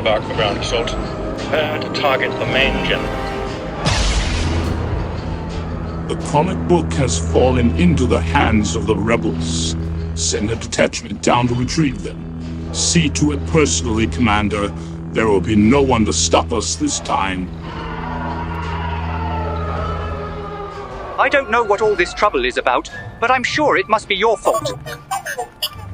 embark for ground assault. Prepare to target the main general. The comic book has fallen into the hands of the rebels. Send a detachment down to retrieve them. See to it personally, Commander. There will be no one to stop us this time. I don't know what all this trouble is about, but I'm sure it must be your fault.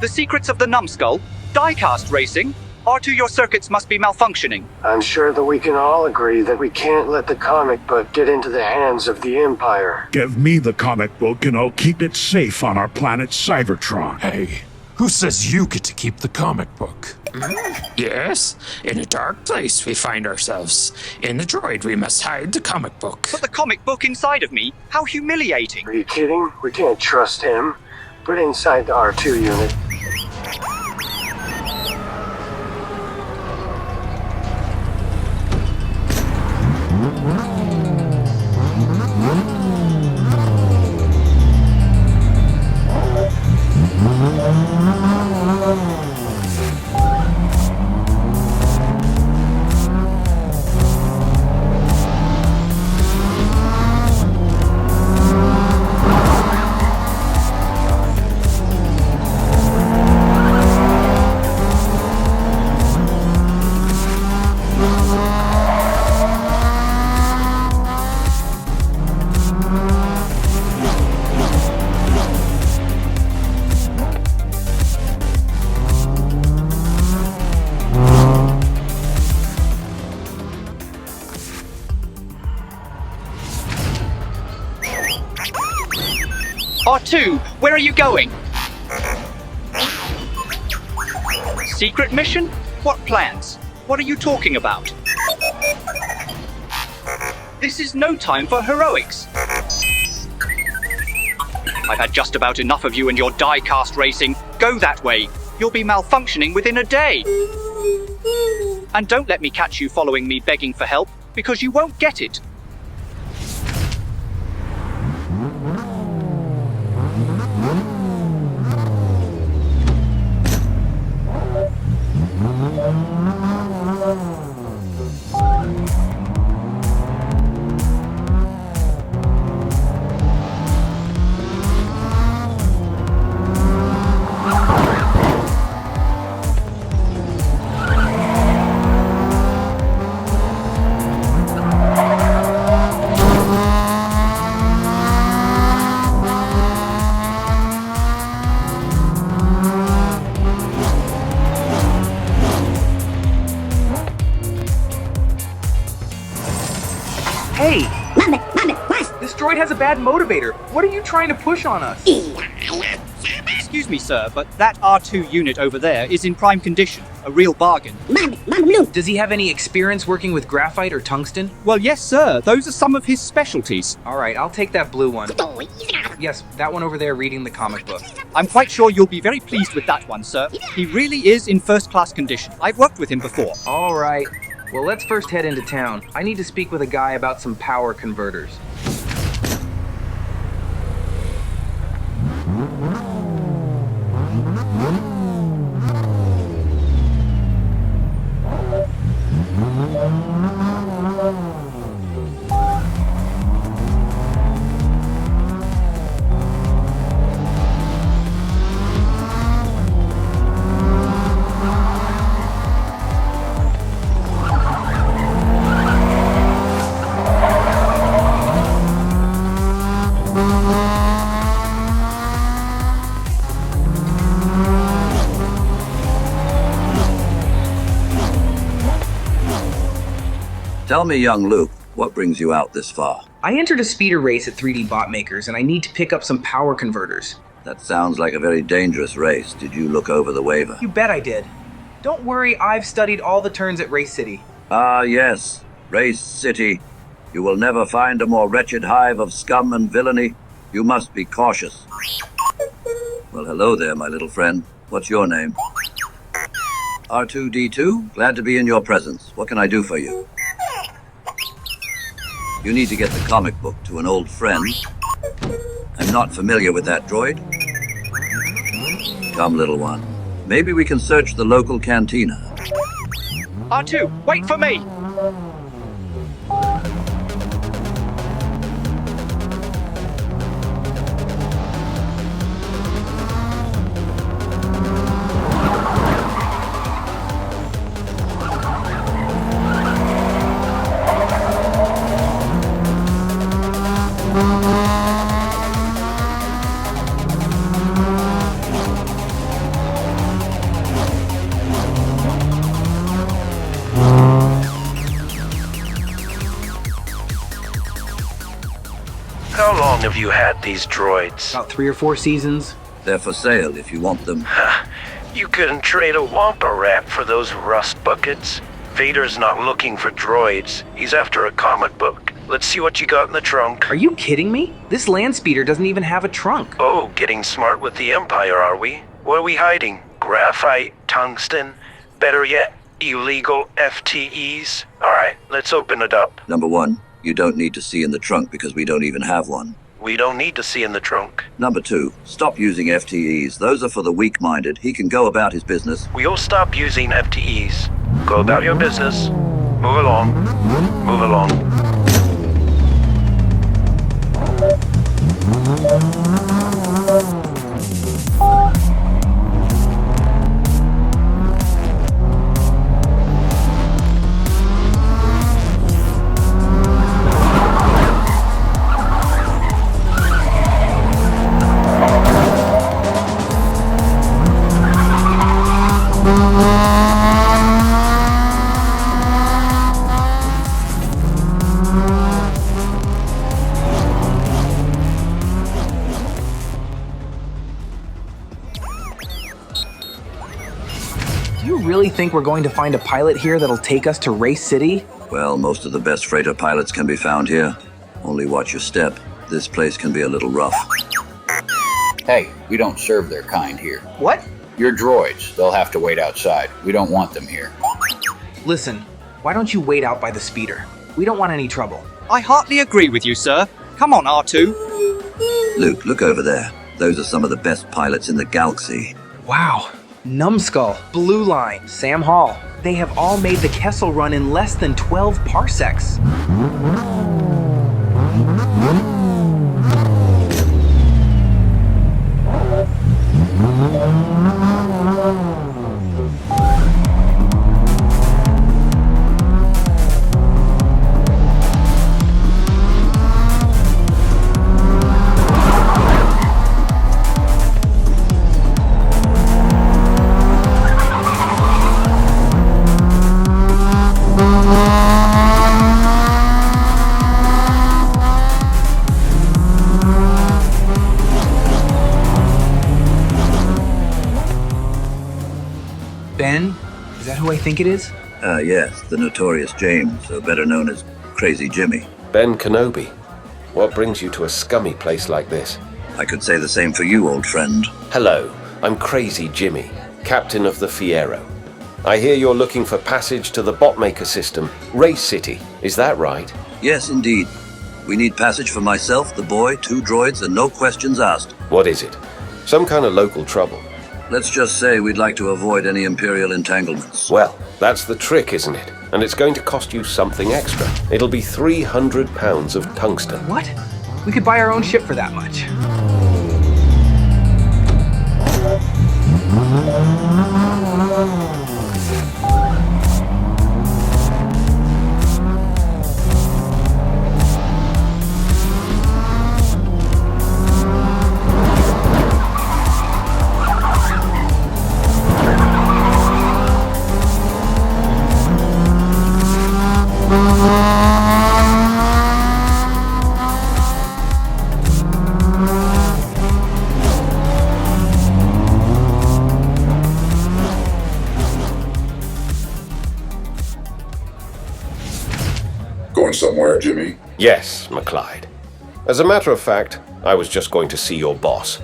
The secrets of the numbskull, diecast racing, R2 your circuits must be malfunctioning. I'm sure that we can all agree that we can't let the comic book get into the hands of the Empire. Give me the comic book and I'll keep it safe on our planet Cybertron. Hey, who says you get to keep the comic book? Yes, in a dark place we find ourselves. In the droid we must hide the comic book. But the comic book inside of me? How humiliating. Are you kidding? We can't trust him. Put it inside the R2 unit. R2, where are you going? Secret mission? What plans? What are you talking about? This is no time for heroics. I've had just about enough of you and your diecast racing. Go that way. You'll be malfunctioning within a day. And don't let me catch you following me begging for help, because you won't get it. Hey! What? This droid has a bad motivator. What are you trying to push on us? Excuse me, sir, but that R2 unit over there is in prime condition. A real bargain. Does he have any experience working with graphite or tungsten? Well, yes, sir. Those are some of his specialties. Alright, I'll take that blue one. Yes, that one over there reading the comic book. I'm quite sure you'll be very pleased with that one, sir. He really is in first-class condition. I've worked with him before. Alright. Well, let's first head into town. I need to speak with a guy about some power converters. Tell me, young Luke, what brings you out this far? I entered a speeder race at 3D Bot Makers, and I need to pick up some power converters. That sounds like a very dangerous race. Did you look over the waiver? You bet I did. Don't worry, I've studied all the turns at Race City. Ah, yes. Race City. You will never find a more wretched hive of scum and villainy. You must be cautious. Well, hello there, my little friend. What's your name? R2-D2? Glad to be in your presence. What can I do for you? You need to get the comic book to an old friend. I'm not familiar with that droid. Come, little one. Maybe we can search the local cantina. R2, wait for me! How long have you had these droids? About 3 or 4 seasons. They're for sale if you want them. You couldn't trade a Wampa rat for those rust buckets. Vader's not looking for droids. He's after a comic book. Let's see what you got in the trunk. Are you kidding me? This land speeder doesn't even have a trunk. Oh, getting smart with the Empire, are we? What are we hiding? Graphite? Tungsten? Better yet, illegal FTEs? Alright, let's open it up. Number 1, you don't need to see in the trunk because we don't even have one. We don't need to see in the trunk. Number 2, stop using FTEs. Those are for the weak-minded. He can go about his business. We'll stop using FTEs. Go about your business. Move along. Move along. Do you really think we're going to find a pilot here that'll take us to Race City? Well, most of the best freighter pilots can be found here. Only watch your step. This place can be a little rough. Hey, we don't serve their kind here. What? Your droids, they'll have to wait outside. We don't want them here. Listen, why don't you wait out by the speeder? We don't want any trouble. I heartily agree with you, sir. Come on, R2. Luke, look over there. Those are some of the best pilots in the galaxy. Wow. Numbskull, Blue Line, Sam Hall. They have all made the Kessel run in less than 12 parsecs. Ben, is that who I think it is? Yes, the notorious James, or better known as Crazy Jimmy. Ben Kenobi. What brings you to a scummy place like this? I could say the same for you, old friend. Hello, I'm Crazy Jimmy, captain of the Fiero. I hear you're looking for passage to the botmaker system, Race City. Is that right? Yes, indeed. We need passage for myself, the boy, 2 droids, and no questions asked. What is it? Some kind of local trouble? Let's just say we'd like to avoid any Imperial entanglements. Well, that's the trick, isn't it? And it's going to cost you something extra. It'll be 300 pounds of tungsten. What? We could buy our own ship for that much. Going somewhere, Jimmy? Yes, McClyde. As a matter of fact, I was just going to see your boss.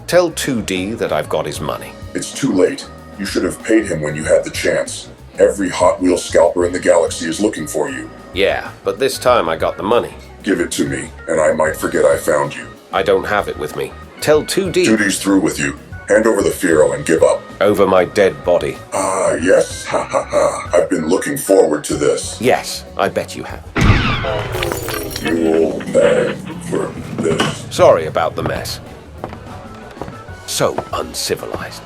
Tell 2D that I've got his money. It's too late. You should have paid him when you had the chance. Every Hot Wheel scalper in the galaxy is looking for you. Yeah, but this time I got the money. Give it to me, and I might forget I found you. I don't have it with me. Tell 2D... 2D's through with you. Hand over the Fiero and give up. over my dead body. Ah, yes. Ha ha ha. I've been looking forward to this. Yes, I bet you have. You'll pay for this. Sorry about the mess. So uncivilized.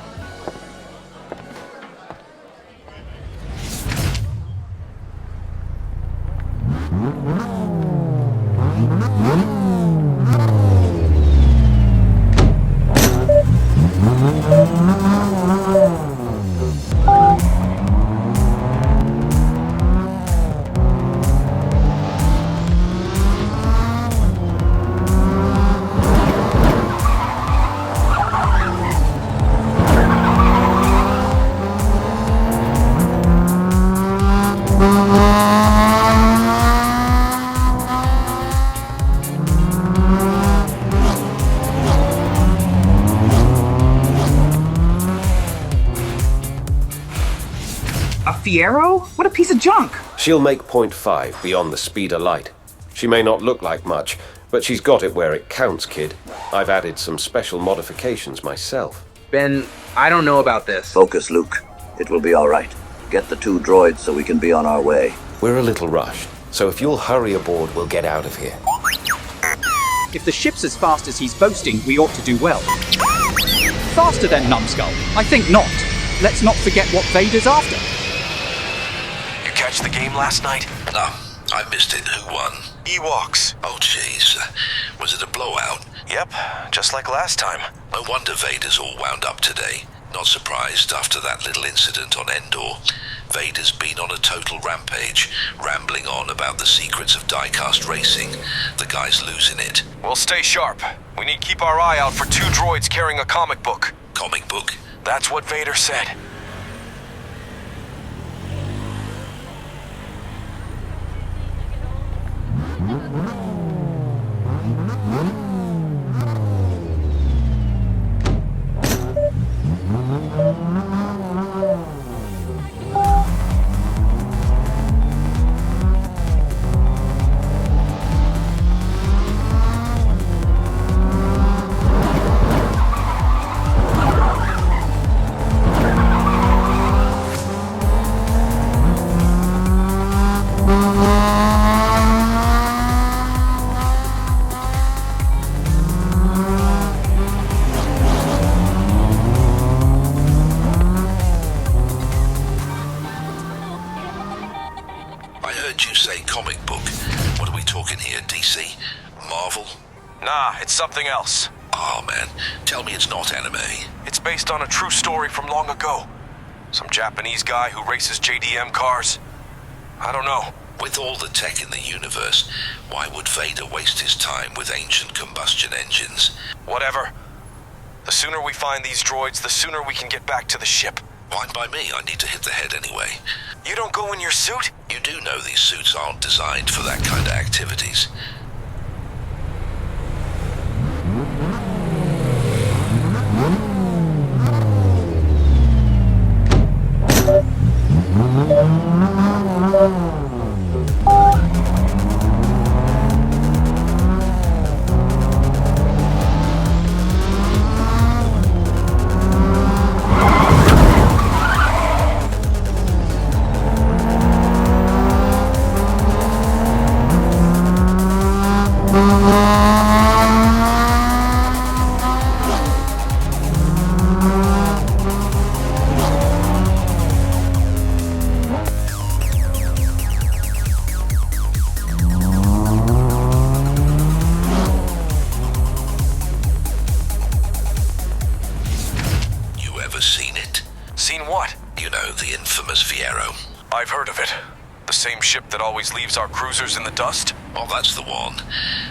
Fiero? What a piece of junk! She'll make 0.5 beyond the speed of light. She may not look like much, but she's got it where it counts, kid. I've added some special modifications myself. Ben, I don't know about this. Focus, Luke. It will be all right. Get the 2 droids so we can be on our way. We're a little rushed, so if you'll hurry aboard, we'll get out of here. If the ship's as fast as he's boasting, we ought to do well. Faster than Numbskull? I think not. Let's not forget what Vader's after. Catch the game last night? No, I missed it. Who won? Ewoks. Oh, jeez. Was it a blowout? Yep, just like last time. No wonder Vader's all wound up today. Not surprised after that little incident on Endor. Vader's been on a total rampage, rambling on about the secrets of diecast racing. The guy's losing it. We'll stay sharp. We need to keep our eye out for 2 droids carrying a comic book. Comic book? That's what Vader said. Something else. Oh man, tell me it's not anime. It's based on a true story from long ago. Some Japanese guy who races JDM cars. I don't know. With all the tech in the universe, why would Vader waste his time with ancient combustion engines? Whatever. The sooner we find these droids, the sooner we can get back to the ship. Fine by me, I need to hit the head anyway. You don't go in your suit? You do know these suits aren't designed for that kind of activities. I've heard of it. The same ship that always leaves our cruisers in the dust? Oh, that's the one.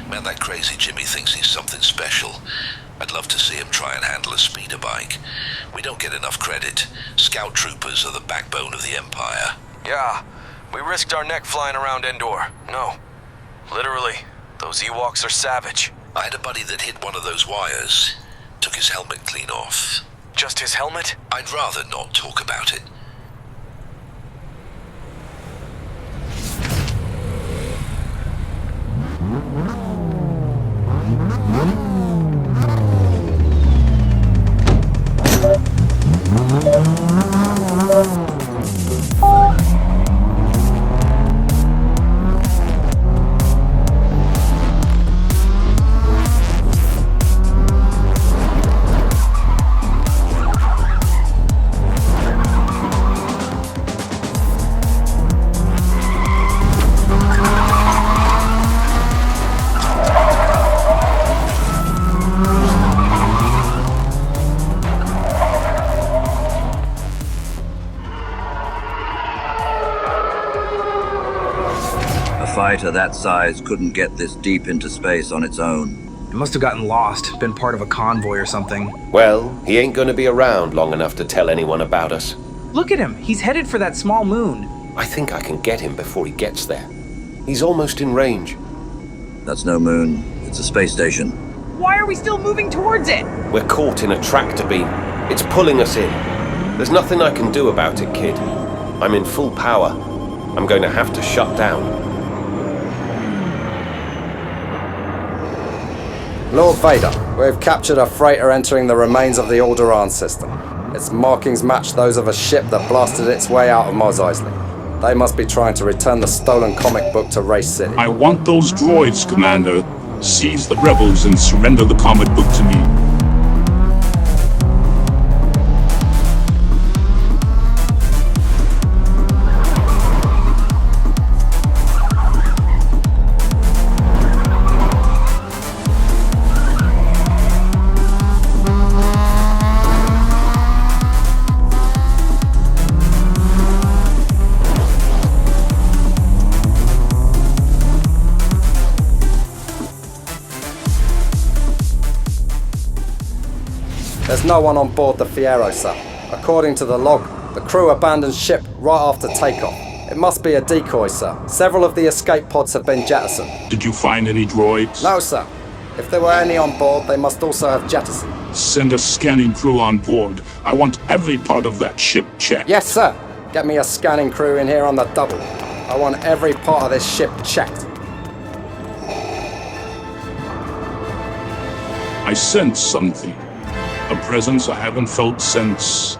Man, that crazy Jimmy thinks he's something special. I'd love to see him try and handle a speeder bike. We don't get enough credit. Scout troopers are the backbone of the Empire. Yeah, we risked our neck flying around Endor. No, literally, those Ewoks are savage. I had a buddy that hit one of those wires. Took his helmet clean off. Just his helmet? I'd rather not talk about it. fighter that size couldn't get this deep into space on its own. It must have gotten lost, been part of a convoy or something. Well, he ain't gonna be around long enough to tell anyone about us. Look at him, he's headed for that small moon. I think I can get him before he gets there. He's almost in range. That's no moon. It's a space station. Why are we still moving towards it? We're caught in a tractor beam. It's pulling us in. There's nothing I can do about it, kid. I'm in full power. I'm going to have to shut down. Lord Vader, we've captured a freighter entering the remains of the Alderaan system. Its markings match those of a ship that blasted its way out of Mos Eisley. They must be trying to return the stolen comic book to Race City. I want those droids, Commander. Seize the rebels and surrender the comic book to me. There's no one on board the Fiero, sir. According to the log, the crew abandoned ship right after takeoff. It must be a decoy, sir. Several of the escape pods have been jettisoned. Did you find any droids? No, sir. If there were any on board, they must also have jettisoned. Send a scanning crew on board. I want every part of that ship checked. Yes, sir. Get me a scanning crew in here on the double. I want every part of this ship checked. I sense something. A presence I haven't felt since